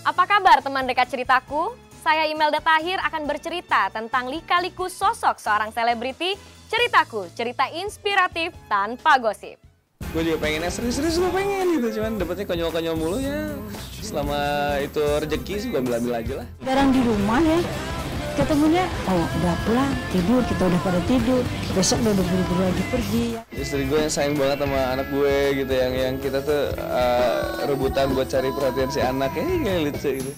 Apa kabar teman dekat ceritaku? Saya Imelda Tahir akan bercerita tentang lika-liku sosok seorang selebriti. Ceritaku, cerita inspiratif tanpa gosip. Gue juga pengennya serius-serius, gue pengen gitu, cuman dapetnya konyol-konyol mulu ya. Selama itu rezeki sih gue ambil aja lah. Jarang di rumah ya, ketemunya udah pulang, tidur, kita udah pada tidur, besok udah buru-buru lagi pergi ya. Istri gue yang sayang banget sama anak gue gitu, yang kita tuh rebutan buat cari perhatian si anak, kayak lucu gitu.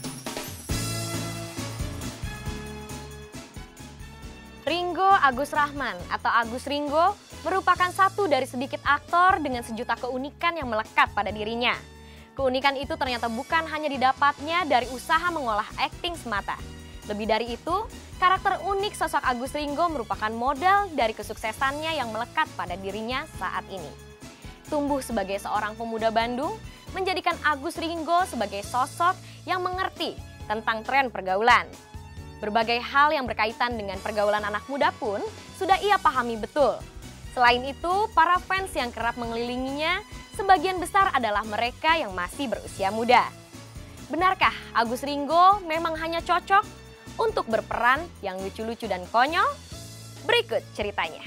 Ringo Agus Rahman atau Agus Ringo merupakan satu dari sedikit aktor dengan sejuta keunikan yang melekat pada dirinya. Keunikan itu ternyata bukan hanya didapatnya dari usaha mengolah akting semata. Lebih dari itu, karakter unik sosok Agus Ringo merupakan modal dari kesuksesannya yang melekat pada dirinya saat ini. Tumbuh sebagai seorang pemuda Bandung, menjadikan Agus Ringo sebagai sosok yang mengerti tentang tren pergaulan. Berbagai hal yang berkaitan dengan pergaulan anak muda pun sudah ia pahami betul. Selain itu, para fans yang kerap mengelilinginya sebagian besar adalah mereka yang masih berusia muda. Benarkah Agus Ringo memang hanya cocok untuk berperan yang lucu-lucu dan konyol? Berikut ceritanya.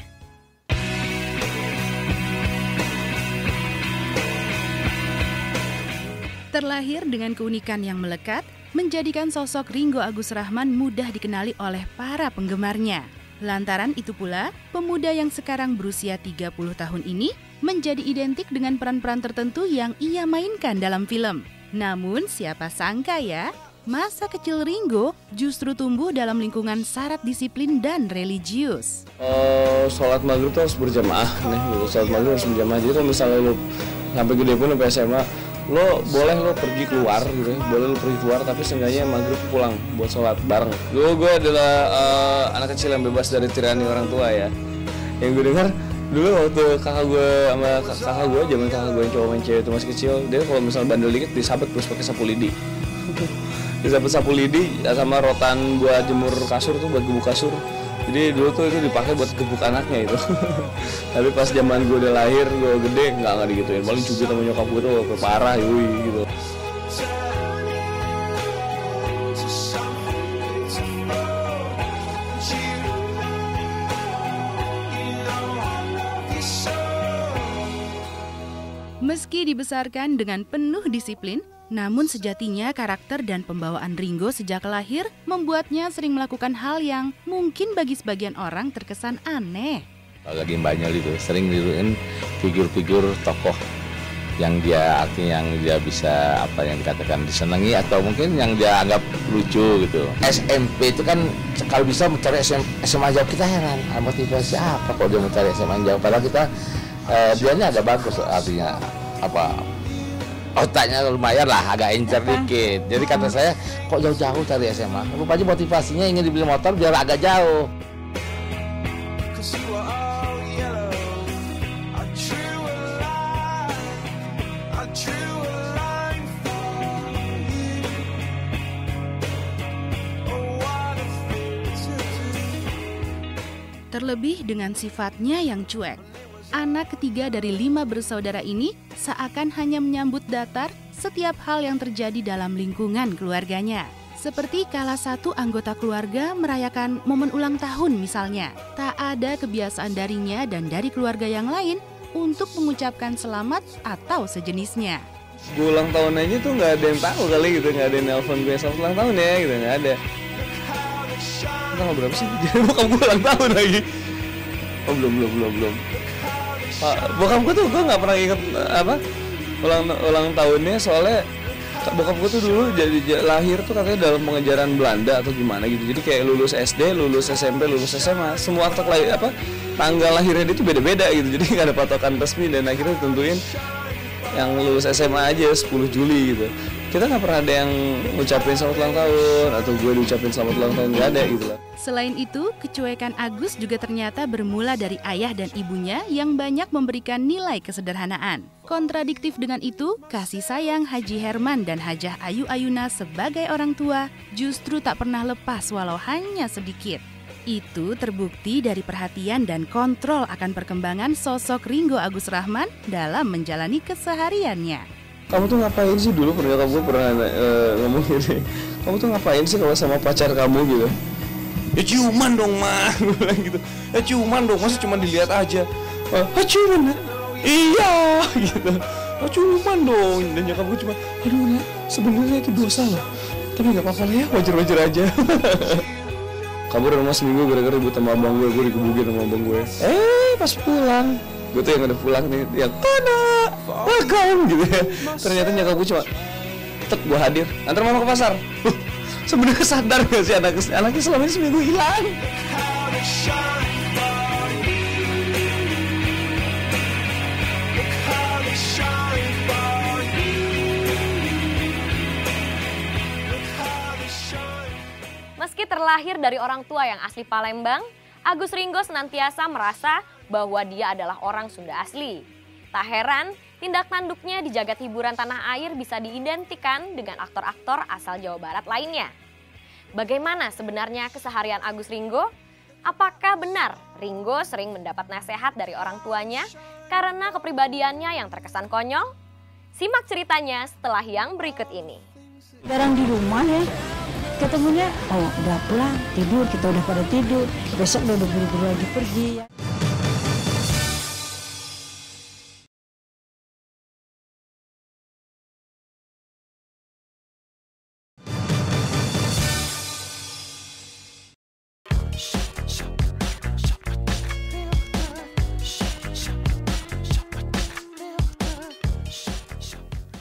Terlahir dengan keunikan yang melekat, menjadikan sosok Ringo Agus Rahman mudah dikenali oleh para penggemarnya. Lantaran itu pula, pemuda yang sekarang berusia 30 tahun ini menjadi identik dengan peran-peran tertentu yang ia mainkan dalam film. Namun siapa sangka ya, masa kecil Ringo justru tumbuh dalam lingkungan syarat disiplin dan religius. Sholat maghrib tuh harus berjamaah nih, gitu. Sholat maghrib harus berjamaah. Jadi kalau misalnya lu sampai gede pun sampai SMA, lo pergi keluar gitu, boleh lo pergi keluar tapi seenggaknya maghrib pulang buat sholat bareng. Gue adalah anak kecil yang bebas dari tirani orang tua ya. Yang gue dengar dulu waktu kakak gue zaman kakak gue yang cowok main cewek itu masih kecil, dia kalau misalnya bandel dikit disabet terus pakai sapu lidi. Disabet sapu lidi sama rotan buat jemur kasur tuh, buat gebuk kasur. Jadi dulu tuh itu dipakai buat gebuk anaknya itu. Tapi pas zaman gue udah lahir, gue gede, nggak digituin. Paling cubit sama nyokap gue tuh parah gitu. Meski dibesarkan dengan penuh disiplin, namun sejatinya karakter dan pembawaan Ringo sejak lahir membuatnya sering melakukan hal yang mungkin bagi sebagian orang terkesan aneh. Lagi Banyol itu sering niruin figur-figur tokoh yang dia bisa yang dikatakan disenangi atau mungkin yang dia anggap lucu gitu. SMP itu kan kalau bisa mencari SMA jauh, kita heran motivasi apa kalau dia mencari SMA jauh, padahal kita dianya ada bagus, artinya otaknya lumayan lah, agak encer dikit. Jadi kata saya, kok jauh-jauh cari SMA? Rupanya motivasinya ingin dibeli motor biar agak jauh. Terlebih dengan sifatnya yang cuek. Anak ketiga dari 5 bersaudara ini seakan hanya menyambut datar setiap hal yang terjadi dalam lingkungan keluarganya. Seperti kala satu anggota keluarga merayakan momen ulang tahun misalnya, tak ada kebiasaan darinya dan dari keluarga yang lain untuk mengucapkan selamat atau sejenisnya. Gue ulang tahun aja tuh nggak ada yang tahu kali gitu, nggak ada yang nelpon gue selamat ulang tahun ya gitu, nggak ada. Tanggal berapa sih? Jadi bokap gue ulang tahun lagi. Oh belum. Bokap gue tuh gue nggak pernah inget ulang tahunnya, soalnya bokap gue tuh dulu jadi lahir tuh katanya dalam pengejaran Belanda atau gimana gitu. Jadi kayak lulus SD, lulus SMP, lulus SMA, semua akte tanggal lahirnya dia tuh beda-beda gitu. Jadi nggak ada patokan resmi dan akhirnya ditentuin yang lulus SMA aja 10 Juli gitu. Kita nggak pernah ada yang ngucapin selamat ulang tahun atau gue diucapin selamat ulang tahun, nggak ada gitu lah. Selain itu, kecuekan Agus juga ternyata bermula dari ayah dan ibunya yang banyak memberikan nilai kesederhanaan. Kontradiktif dengan itu, kasih sayang Haji Herman dan Hajah Ayu Ayuna sebagai orang tua justru tak pernah lepas walau hanya sedikit. Itu terbukti dari perhatian dan kontrol akan perkembangan sosok Ringo Agus Rahman dalam menjalani kesehariannya. kamu tuh ngapain sih dulu, nyokap gue pernah ngomong gini, kamu tuh ngapain sih kalau sama pacar kamu gitu. Ya ciuman dong mah, gue bilang gitu. Ya ciuman dong, masa cuma dilihat aja. Ciuman, iya gitu. Ciuman dong. Dan nyokap gue cuma, aduh Nak, sebenarnya itu dosa loh, tapi nggak apa-apa lah ya, wajar-wajar aja. Kabur rumah seminggu gara-gara ribut sama abang gue dikebukin sama abang gue. Pas pulang, gue tuh yang udah pulang nih, yang Tana, welcome gitu ya. Ternyata nyokap gue cuma, tek gue hadir, antar mama ke pasar. Sebenarnya sadar gak sih anaknya selama ini seminggu hilang. Meski terlahir dari orang tua yang asli Palembang, Agus Ringgo senantiasa merasa bahwa dia adalah orang Sunda asli. Tak heran, tindak tanduknya di jagat hiburan tanah air bisa diidentikan dengan aktor-aktor asal Jawa Barat lainnya. Bagaimana sebenarnya keseharian Agus Ringgo? Apakah benar Ringgo sering mendapat nasihat dari orang tuanya karena kepribadiannya yang terkesan konyol? Simak ceritanya setelah yang berikut ini. Jarang di rumah ya. Ketemunya, udah pulang, tidur, kita udah pada tidur. Besok udah buru-buru lagi pergi ya.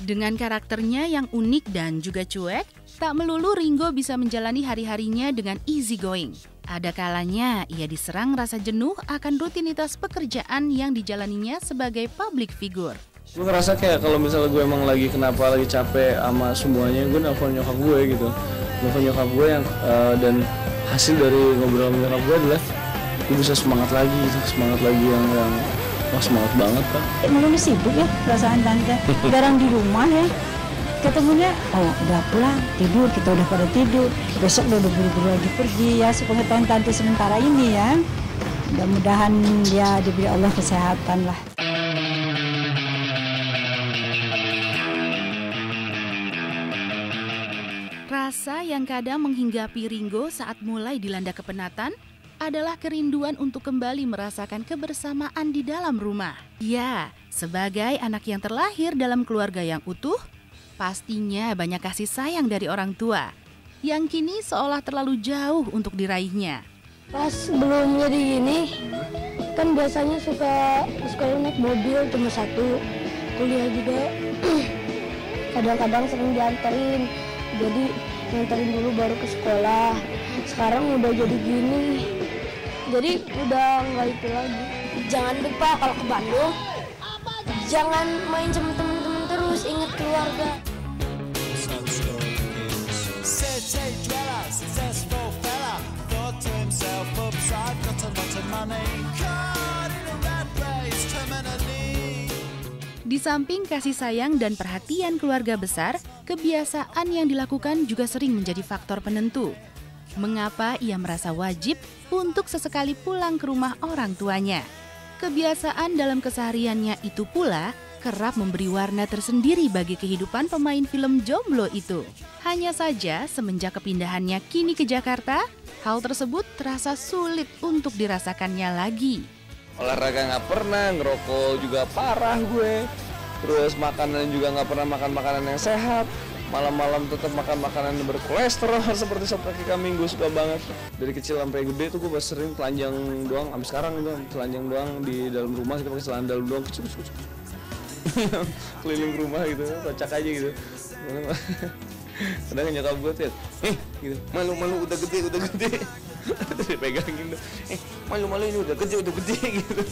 Dengan karakternya yang unik dan juga cuek, tak melulu Ringgo bisa menjalani hari-harinya dengan easy going. Ada kalanya ia diserang rasa jenuh akan rutinitas pekerjaan yang dijalaninya sebagai public figure. Gue ngerasa kayak kalau misalnya gue emang lagi kenapa, lagi capek sama semuanya, gue nelfon nyokap gue gitu. Nelfon nyokap gue yang dan hasil dari ngobrol sama nyokap gue adalah gue bisa semangat lagi yang wah semangat banget Pak. Malu sibuk ya perasaan tante, jarang di rumah ya. Ketemunya, udah pulang, tidur, kita udah pada tidur. Besok udah buru-buru lagi pergi ya, sepengetahuan tante sementara ini ya. Mudah-mudahan ya diberi Allah kesehatan lah. Rasa yang kadang menghinggapi Ringgo saat mulai dilanda kepenatan adalah kerinduan untuk kembali merasakan kebersamaan di dalam rumah. Ya, sebagai anak yang terlahir dalam keluarga yang utuh, pastinya banyak kasih sayang dari orang tua, yang kini seolah terlalu jauh untuk diraihnya. Pas belum jadi gini, kan biasanya suka naik mobil cuma satu, kuliah juga. Kadang-kadang sering dianterin, jadi nganterin dulu baru ke sekolah. Sekarang udah jadi gini, jadi udah nggak itu lagi. Jangan lupa kalau ke Bandung, jangan main sama temen-temen terus, ingat keluarga. Di samping kasih sayang dan perhatian keluarga besar, kebiasaan yang dilakukan juga sering menjadi faktor penentu. Mengapa ia merasa wajib untuk sesekali pulang ke rumah orang tuanya? Kebiasaan dalam kesehariannya itu pula kerap memberi warna tersendiri bagi kehidupan pemain film jomblo itu. Hanya saja semenjak kepindahannya kini ke Jakarta, hal tersebut terasa sulit untuk dirasakannya lagi. Olahraga nggak pernah, ngerokok juga parah gue. Terus makanan juga nggak pernah makan makanan yang sehat. Malam-malam tetap makan makanan yang berkolesterol seperti sop kaki kambing, gue suka banget. Dari kecil sampai gede tuh gue sering telanjang doang, sampai sekarang itu telanjang doang di dalam rumah, kita pakai celana dalam doang, kucuk. Keliling rumah gitu, kocak aja gitu. Kadang nyokap gue tuh, gitu, malu udah gede. Terus dipegangin, malu ini udah gede gitu.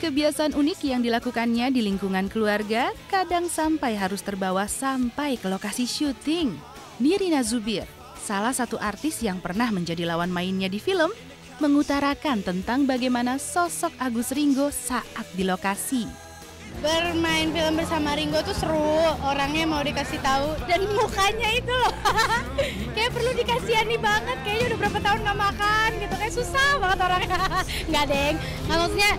Kebiasaan unik yang dilakukannya di lingkungan keluarga kadang sampai harus terbawa sampai ke lokasi syuting. Nirina Zubir, salah satu artis yang pernah menjadi lawan mainnya di film, mengutarakan tentang bagaimana sosok Agus Ringgo saat di lokasi. Bermain film bersama Ringo tuh seru, orangnya mau dikasih tahu dan mukanya itu loh kayak perlu dikasihani banget, kayaknya udah berapa tahun nggak makan gitu, kayak susah banget orangnya. Nggak deng, nggak, maksudnya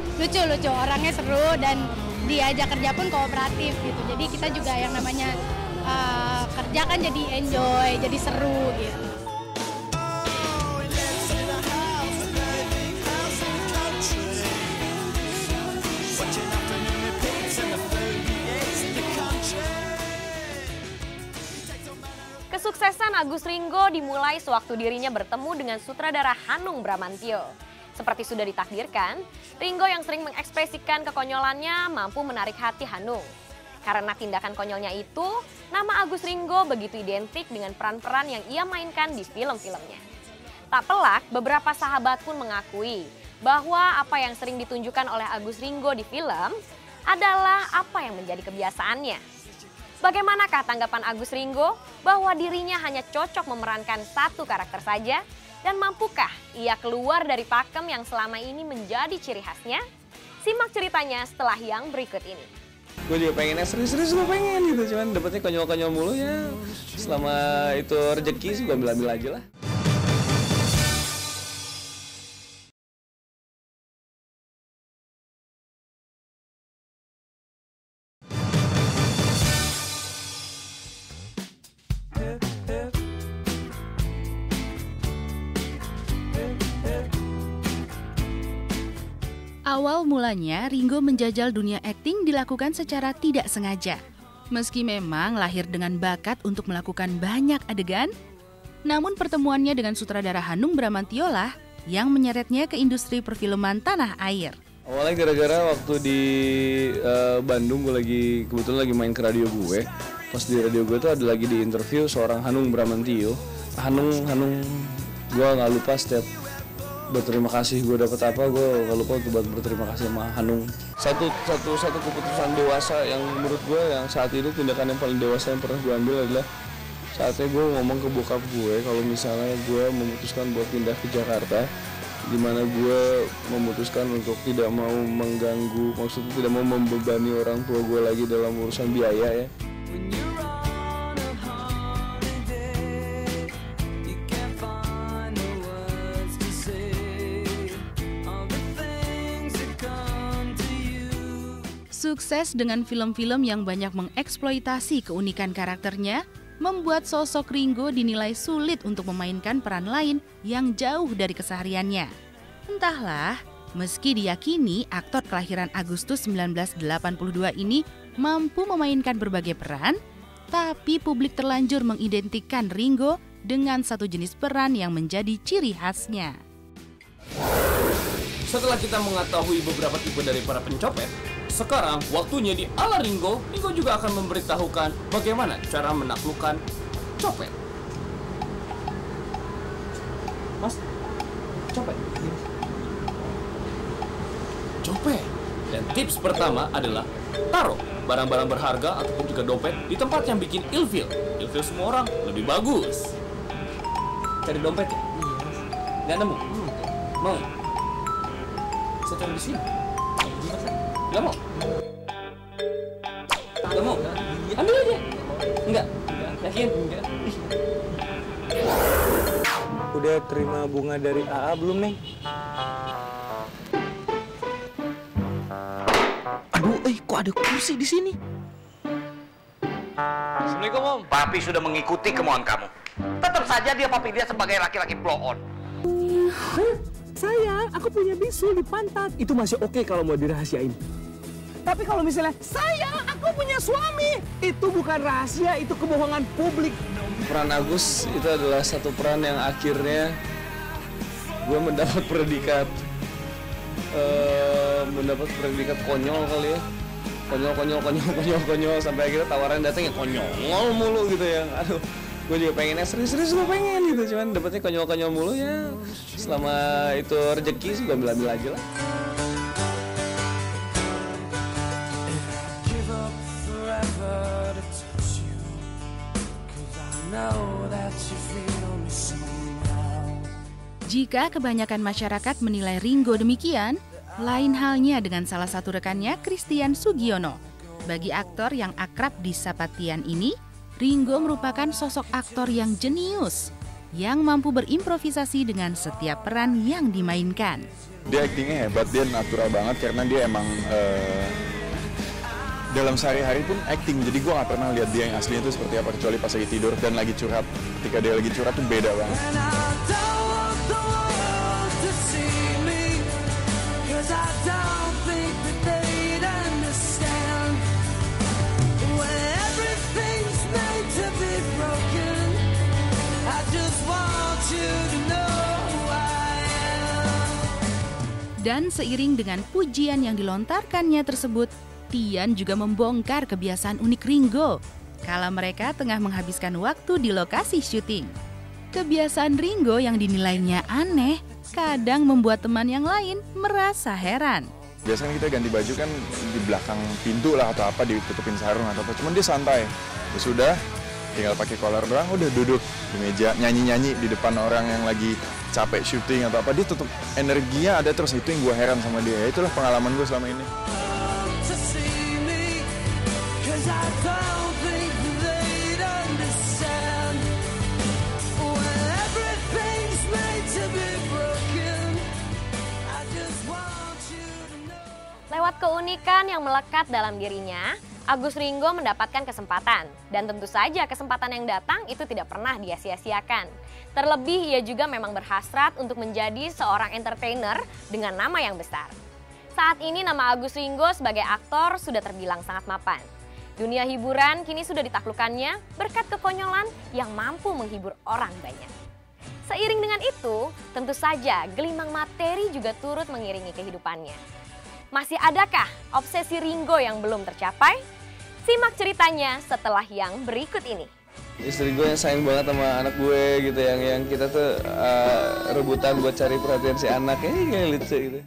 lucu, orangnya seru dan diajak kerja pun kooperatif gitu, jadi kita juga yang namanya kerja kan jadi enjoy, jadi seru gitu. Kesuksesan Agus Ringgo dimulai sewaktu dirinya bertemu dengan sutradara Hanung Bramantyo. Seperti sudah ditakdirkan, Ringgo yang sering mengekspresikan kekonyolannya mampu menarik hati Hanung. Karena tindakan konyolnya itu, nama Agus Ringgo begitu identik dengan peran-peran yang ia mainkan di film-filmnya. Tak pelak, beberapa sahabat pun mengakui bahwa apa yang sering ditunjukkan oleh Agus Ringgo di film adalah apa yang menjadi kebiasaannya. Bagaimanakah tanggapan Agus Ringgo bahwa dirinya hanya cocok memerankan satu karakter saja? Dan mampukah ia keluar dari pakem yang selama ini menjadi ciri khasnya? Simak ceritanya setelah yang berikut ini. Gue juga pengennya serius-serius, gue pengen gitu, cuman dapetnya konyol-konyol mulu ya. Selama itu rezeki sih gue ambil-ambil aja lah. Awal mulanya, Ringgo menjajal dunia akting dilakukan secara tidak sengaja. Meski memang lahir dengan bakat untuk melakukan banyak adegan, namun pertemuannya dengan sutradara Hanung Bramantyo lah yang menyeretnya ke industri perfilman tanah air. Awalnya gara-gara waktu di Bandung, gue kebetulan lagi main ke radio gue. Pas di radio gue tuh ada lagi di interview seorang Hanung Bramantyo. Hanung, gue nggak lupa setiap berterima kasih gue dapat apa, gue nggak lupa untuk berterima kasih sama Hanung. Satu keputusan dewasa yang menurut gue yang saat ini tindakan yang paling dewasa yang pernah gue ambil adalah saatnya gue ngomong ke bokap gue kalau misalnya gue memutuskan buat pindah ke Jakarta, di mana gue memutuskan untuk tidak mau mengganggu, maksudnya tidak mau membebani orang tua gue lagi dalam urusan biaya ya. Sukses dengan film-film yang banyak mengeksploitasi keunikan karakternya, membuat sosok Ringgo dinilai sulit untuk memainkan peran lain yang jauh dari kesehariannya. Entahlah, meski diyakini aktor kelahiran Agustus 1982 ini mampu memainkan berbagai peran, tapi publik terlanjur mengidentikan Ringgo dengan satu jenis peran yang menjadi ciri khasnya. Setelah kita mengetahui beberapa tipe dari para pencopet, sekarang waktunya di ala Ringgo juga akan memberitahukan bagaimana cara menaklukkan copet. Mas, copet. Copet. Dan tips pertama adalah taruh barang-barang berharga ataupun juga dompet di tempat yang bikin ilfil. Ilfil semua orang lebih bagus. Cari dompet ya? Nggak nemu? Mau? Saya cari di sini. Gak mau? Gak mau? Ambil aja. Enggak? Yakin? Enggak. Udah terima bunga dari AA belum, Neng? Aduh, kok ada kursi di sini? Assalamualaikum, Om. Papi sudah mengikuti kemauan kamu. Tetap saja papi dia sebagai laki-laki blow on. Sayang, aku punya bisul di pantat. Itu masih oke kalau mau dirahasiain. Tapi kalau misalnya, sayang, aku punya suami. Itu bukan rahasia, itu kebohongan publik. Peran Agus itu adalah satu peran yang akhirnya gue mendapat predikat konyol kali ya. Konyol sampai akhirnya tawaran datang ya konyol mulu gitu ya. Aduh, gue juga pengennya serius gue pengen gitu, cuman dapetnya konyol mulu ya. Selama itu rezeki sih gue ambil aja lah. Jika kebanyakan masyarakat menilai Ringgo demikian, lain halnya dengan salah satu rekannya, Christian Sugiono. Bagi aktor yang akrab disapa Tian ini, Ringo merupakan sosok aktor yang jenius, yang mampu berimprovisasi dengan setiap peran yang dimainkan. Dia aktingnya hebat, dia natural banget karena dia emang dalam sehari-hari pun acting. Jadi gue gak pernah lihat dia yang aslinya itu seperti apa, kecuali pas lagi tidur dan lagi curhat. Ketika dia lagi curhat tuh beda banget. Dan seiring dengan pujian yang dilontarkannya tersebut, Tian juga membongkar kebiasaan unik Ringo kala mereka tengah menghabiskan waktu di lokasi syuting. Kebiasaan Ringo yang dinilainya aneh kadang membuat teman yang lain merasa heran. Biasanya kita ganti baju kan di belakang pintu lah atau apa, ditutupin sarung atau apa. Cuman dia santai. Ya sudah, tinggal pakai kolor doang, udah duduk di meja nyanyi-nyanyi di depan orang yang lagi capek syuting atau apa. Dia tetap energinya ada terus, itu yang gue heran sama dia. Ya, itulah pengalaman gue selama ini. Lewat keunikan yang melekat dalam dirinya, Agus Ringo mendapatkan kesempatan. Dan tentu saja kesempatan yang datang itu tidak pernah dia sia-siakan. Terlebih ia juga memang berhasrat untuk menjadi seorang entertainer dengan nama yang besar. Saat ini nama Agus Ringo sebagai aktor sudah terbilang sangat mapan. Dunia hiburan kini sudah ditaklukkannya berkat kekonyolan yang mampu menghibur orang banyak. Seiring dengan itu, tentu saja gelimang materi juga turut mengiringi kehidupannya. Masih adakah obsesi Ringo yang belum tercapai? Simak ceritanya setelah yang berikut ini. Istri gue yang sayang banget sama anak gue gitu, yang kita tuh rebutan buat cari perhatian si anak, kayak lucu gitu.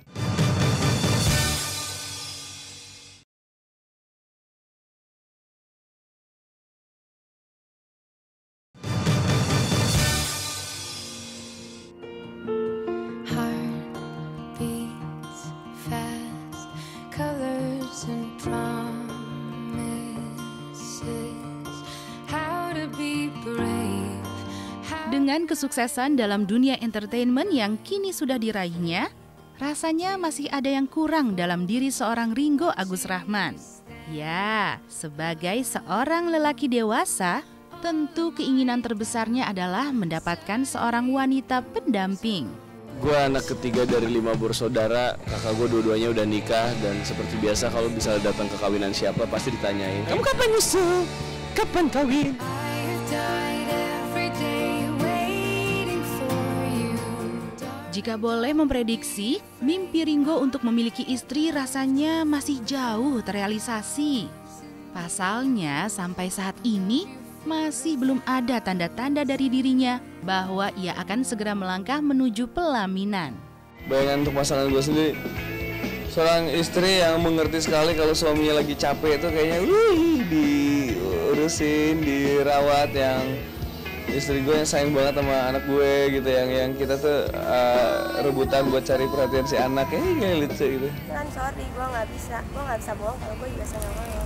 Dengan kesuksesan dalam dunia entertainment yang kini sudah diraihnya, rasanya masih ada yang kurang dalam diri seorang Ringo Agus Rahman. Ya, sebagai seorang lelaki dewasa, tentu keinginan terbesarnya adalah mendapatkan seorang wanita pendamping. Gue anak ketiga dari 5 bersaudara, kakak gue dua-duanya udah nikah, dan seperti biasa kalau bisa datang ke kawinan siapa pasti ditanyain, kamu kapan nyusul? Kapan kawin? Jika boleh memprediksi, mimpi Ringo untuk memiliki istri rasanya masih jauh terrealisasi. Pasalnya sampai saat ini masih belum ada tanda-tanda dari dirinya bahwa ia akan segera melangkah menuju pelaminan. Bayangan untuk pasangan gue sendiri, seorang istri yang mengerti sekali kalau suaminya lagi capek itu kayaknya diurusin, dirawat, yang istri gue yang sayang banget sama anak gue gitu, yang kita tuh rebutan buat cari perhatian si anak, kayak lucu gitu. Kan sorry, gue nggak bisa bohong kalau gue juga sayang sama lo.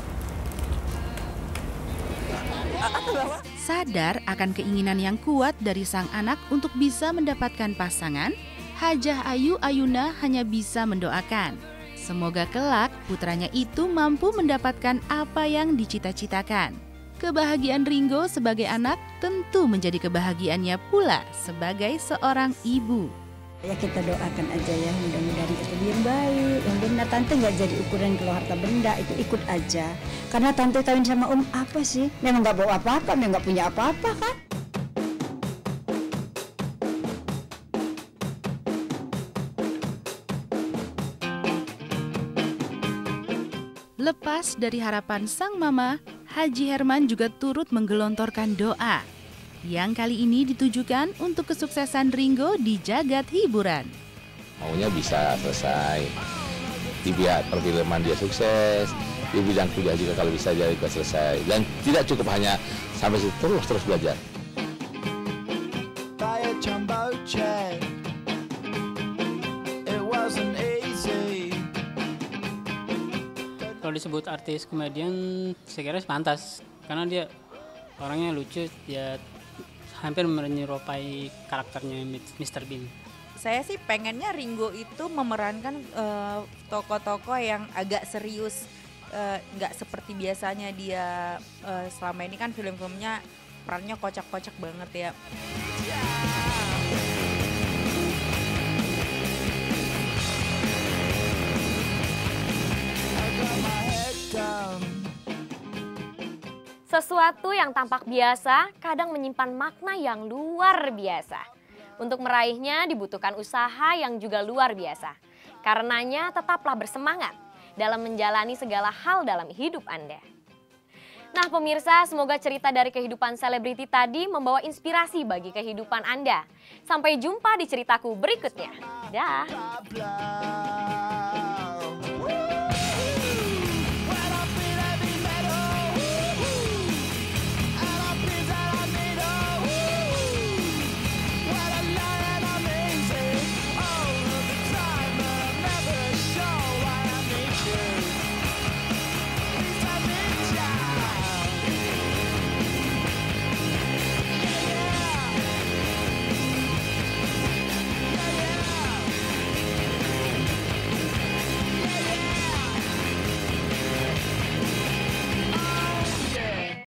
Sadar akan keinginan yang kuat dari sang anak untuk bisa mendapatkan pasangan, Hajah Ayu Ayuna hanya bisa mendoakan. Semoga kelak putranya itu mampu mendapatkan apa yang dicita-citakan. Kebahagiaan Ringo sebagai anak tentu menjadi kebahagiaannya pula sebagai seorang ibu. Ya kita doakan aja ya, mudah-mudahan kita yang baik, yang benar. Tante nggak jadi ukuran kalau harta benda, itu ikut aja. Karena tante kawin sama om apa sih? Memang nggak bawa apa-apa, memang nggak punya apa-apa kan? Lepas dari harapan sang mama, Haji Herman juga turut menggelontorkan doa yang kali ini ditujukan untuk kesuksesan Ringo di jagat hiburan. Maunya bisa selesai, di pihak perfilman dia sukses, di bidang kuliah juga kalau bisa jadi selesai, dan tidak cukup hanya sampai situ, terus belajar. Tahun kalau disebut artis komedian saya kira pantas karena dia orangnya lucu, ya hampir menyerupai karakternya Mr. Bean. Saya sih pengennya Ringo itu memerankan tokoh-tokoh yang agak serius, nggak seperti biasanya dia selama ini kan film-filmnya perannya kocak-kocak banget ya. Sesuatu yang tampak biasa kadang menyimpan makna yang luar biasa. Untuk meraihnya dibutuhkan usaha yang juga luar biasa. Karenanya tetaplah bersemangat dalam menjalani segala hal dalam hidup Anda. Nah pemirsa, semoga cerita dari kehidupan selebriti tadi membawa inspirasi bagi kehidupan Anda. Sampai jumpa di ceritaku berikutnya. Dah.